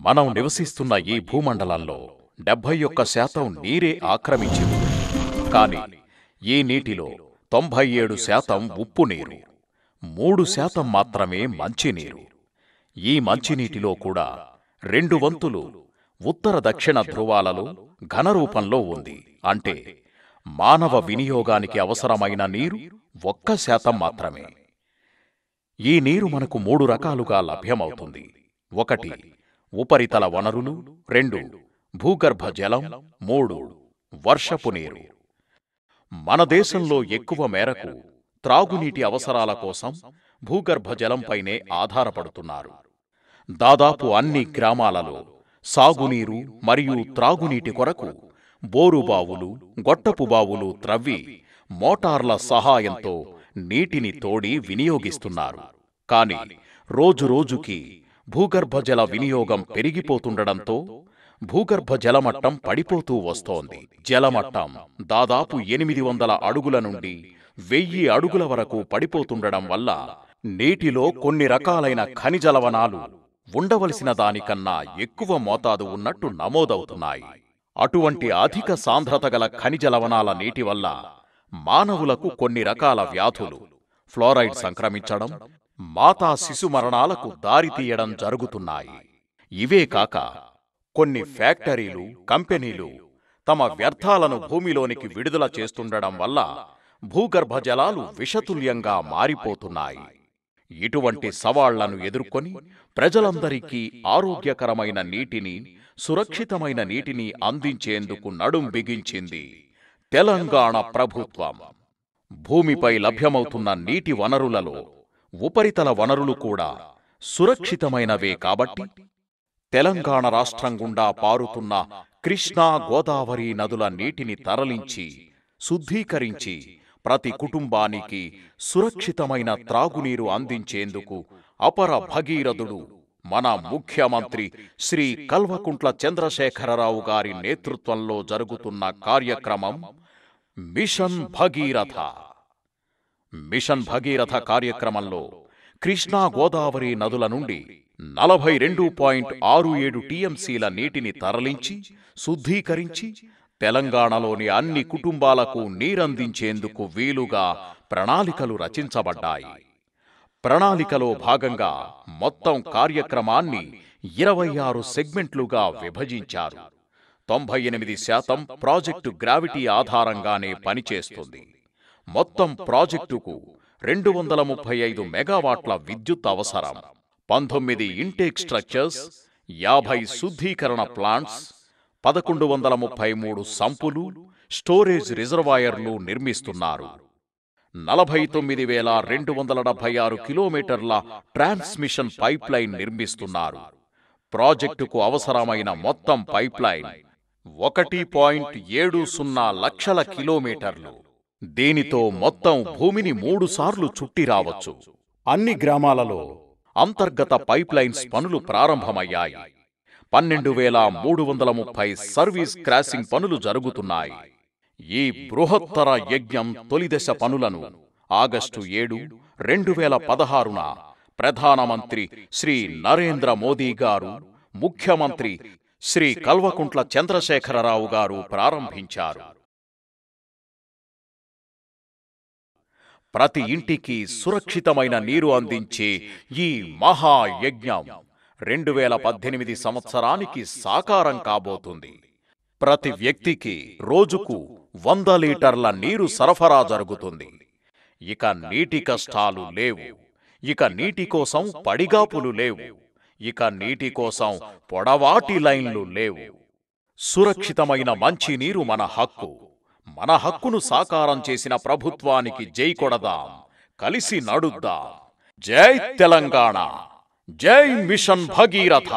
మనం నివసిస్తున్న ఈ భూమండలంలో 71% నీరే ఆక్రమించింది. కాని ఈ నీటిలో 97% ఉప్పు నీరు, 3% మాత్రమే మంచినీరు. ఈ మంచినీటిలో కూడా 2 వంతులు ఉత్తర దక్షిణ ధ్రువాలలో ఘనరూపంలో ఉంది. అంటే మానవ వినియోగానికి అవసరమైన నీరు 1% మాత్రమే. ఈ నీరు మనకు 3 రకాలుగా లభ్యమవుతుంది. 1 ఉపరితల వనరులు, 2 భూగర్భ జలం, 3 వర్షపు నీరు. మన దేశంలో ఎక్కువ మేరకు త్రాగునీటి అవసరాల కోసం భూగర్భ జలంపైనే ఆధారపడుతున్నారు. దాదాపు అన్ని గ్రామాలలో సాగునీరు మరియు త్రాగునీటి కొరకు బోరుబావులు, గొట్టపు బావులు త్రవ్వి మోటార్ల సహాయంతో నీటిని తోడి వినియోగిస్తున్నారు. కాని రోజురోజుకి భూగర్భ జల వినియోగం పెరిగిపోతుండడంతో భూగర్భ జలమట్టం పడిపోతూ వస్తోంది. జలమట్టం దాదాపు 800 అడుగుల నుండి 1000 అడుగుల వరకు పడిపోతుండడం వల్ల నీటిలో కొన్ని రకాలైన ఖనిజ లవణాలు ఉండవలసిన దానికన్నా ఎక్కువ మోతాదు ఉన్నట్టు నమోదవుతున్నాయి. అటువంటి అధిక సాంద్రత గల ఖనిజ లవణాల నీటి వల్ల మానవులకు కొన్ని రకాల వ్యాధులు, ఫ్లోరైడ్ సంక్రమించడం, మాతా శిశు మరణాలకు దారితీయడం జరుగుతున్నాయి. ఇవే కాక కొన్ని ఫ్యాక్టరీలు, కంపెనీలు తమ వ్యర్థాలను భూమిలోనికి విడుదల చేస్తుండడం వల్ల భూగర్భ జలాలు విషతుల్యంగా మారిపోతున్నాయి. ఇటువంటి సవాళ్లను ఎదుర్కొని ప్రజలందరికీ ఆరోగ్యకరమైన నీటిని, సురక్షితమైన నీటిని అందించేందుకు నడుం బిగించింది తెలంగాణ ప్రభుత్వం. భూమిపై లభ్యమవుతున్న నీటి వనరులలో ఉపరితల వనరులు కూడా సురక్షితమైనవే కాబట్టి తెలంగాణ రాష్ట్రం గుండా పారుతున్న కృష్ణా, గోదావరి నదుల నీటిని తరలించి, శుద్ధీకరించి ప్రతి కుటుంబానికి సురక్షితమైన త్రాగునీరు అందించేందుకు అపర భగీరథుడు మన ముఖ్యమంత్రి శ్రీ కల్వకుంట్ల చంద్రశేఖరరావు గారి నేతృత్వంలో జరుగుతున్న కార్యక్రమం మిషన్ భగీరథ. మిషన్ భగీరథ కార్యక్రమంలో కృష్ణా, గోదావరి నదుల నుండి 42.67 టీఎంసీల నీటిని తరలించి, శుద్ధీకరించి తెలంగాణలోని అన్ని కుటుంబాలకు నీరందించేందుకు వీలుగా ప్రణాళికలు రచించబడ్డాయి. ప్రణాళికలో భాగంగా మొత్తం కార్యక్రమాన్ని 26 సెగ్మెంట్లుగా విభజించారు. 98% ప్రాజెక్టు గ్రావిటీ ఆధారంగానే పనిచేస్తుంది. మొత్తం ప్రాజెక్టుకు 235 మెగావాట్ల విద్యుత్ అవసరం. 19 ఇంటేక్ స్ట్రక్చర్స్, 50 శుద్ధీకరణ ప్లాంట్స్, 1133 సంపులు, స్టోరేజ్ రిజర్వాయర్లు నిర్మిస్తున్నారు. 49,276 కిలోమీటర్ల ట్రాన్స్మిషన్ పైప్లైన్ నిర్మిస్తున్నారు. ప్రాజెక్టుకు అవసరమైన మొత్తం పైప్లైన్ 1.70 లక్షల కిలోమీటర్లు. దీనితో మొత్తం భూమిని 3 సార్లు చుట్టి రావచ్చు. అన్ని గ్రామాలలో అంతర్గత పైప్లైన్స్ పనులు ప్రారంభమయ్యాయి. 12,330 సర్వీస్ క్రాసింగ్ పనులు జరుగుతున్నాయి. ఈ బృహత్తర యజ్ఞం తొలిదశ పనులను ఆగస్టు 7, 2016న ప్రధానమంత్రి శ్రీ నరేంద్ర మోదీ గారు, ముఖ్యమంత్రి శ్రీ కల్వకుంట్ల చంద్రశేఖరరావు గారు ప్రారంభించారు. ప్రతి ఇంటికి సురక్షితమైన నీరు అందించే ఈ మహాయజ్ఞం 2018 సంవత్సరానికి సాకారం కాబోతుంది. ప్రతి వ్యక్తికి రోజుకు 100 లీటర్ల నీరు సరఫరా జరుగుతుంది. ఇక నీటి కష్టాలు లేవు. ఇక నీటి కోసం పడిగాపులు లేవు. ఇక నీటి కోసం పొడవాటి లైన్లు లేవు. సురక్షితమైన మంచి నీరు మన హక్కు. మన హక్కును సాకారం చేసిన ప్రభుత్వానికి జై కొడదాం, కలిసి నడుద్దాం. జై తెలంగాణ, జై మిషన్ భగీరథ.